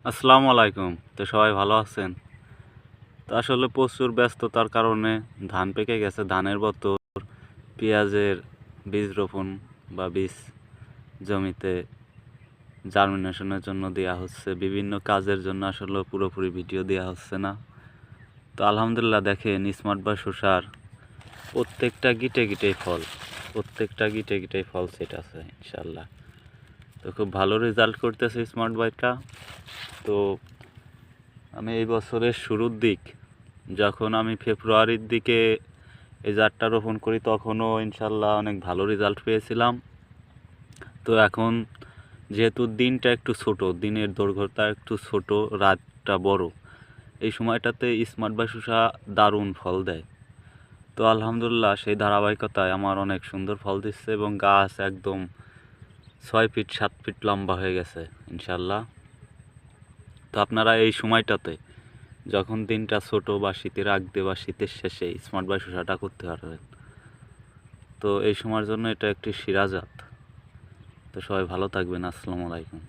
আসসালামু আলাইকুম। তো সবাই ভালো আছেন? তো আসলে প্রচুর ব্যস্ততার কারণে ধান পেকে গেছে, ধানের বতর, পেঁয়াজের বীজ রোপণ বা বীজ জমিতে জার্মিনেশনের জন্য দেয়া হচ্ছে। বিভিন্ন কাজের জন্য আসলে পুরোপুরি ভিডিও দেয়া হচ্ছে না। তো আলহামদুলিল্লাহ দেখেন স্মার্ট বা শসার প্রত্যেকটা গিটেই ফল, প্রত্যেকটা গিটেই ফল সেট আছে ইনশাআল্লাহ। তো খুব ভালো রেজাল্ট করতেছে স্মার্ট বাইটা। তো আমি এই বছরের শুরুর দিক, যখন আমি ফেব্রুয়ারির দিকে এই জাতটা রোপণ করি তখনও ইনশাল্লাহ অনেক ভালো রেজাল্ট পেয়েছিলাম। তো এখন যেহেতু দিনটা একটু ছোট, দিনের দৈর্ঘ্যটা একটু ছোট, রাতটা বড়, এই সময়টাতে স্মার্ট বা শসা দারুণ ফল দেয়। তো আলহামদুলিল্লাহ সেই ধারাবাহিকতায় আমার অনেক সুন্দর ফল দিচ্ছে এবং গাছ একদম 6 ফিট 7 ফিট লম্বা হয়ে গেছে ইনশাল্লাহ। তো আপনারা এই সময়টাতে যখন দিনটা ছোট বা শীতের আগ দিয়ে বা শীতের শেষে স্মার্ট বাই শসাটা করতে পারবেন। তো এই সময়ের জন্য এটা একটি সেরা জাত। তো সবাই ভালো থাকবেন। আসসালামু আলাইকুম।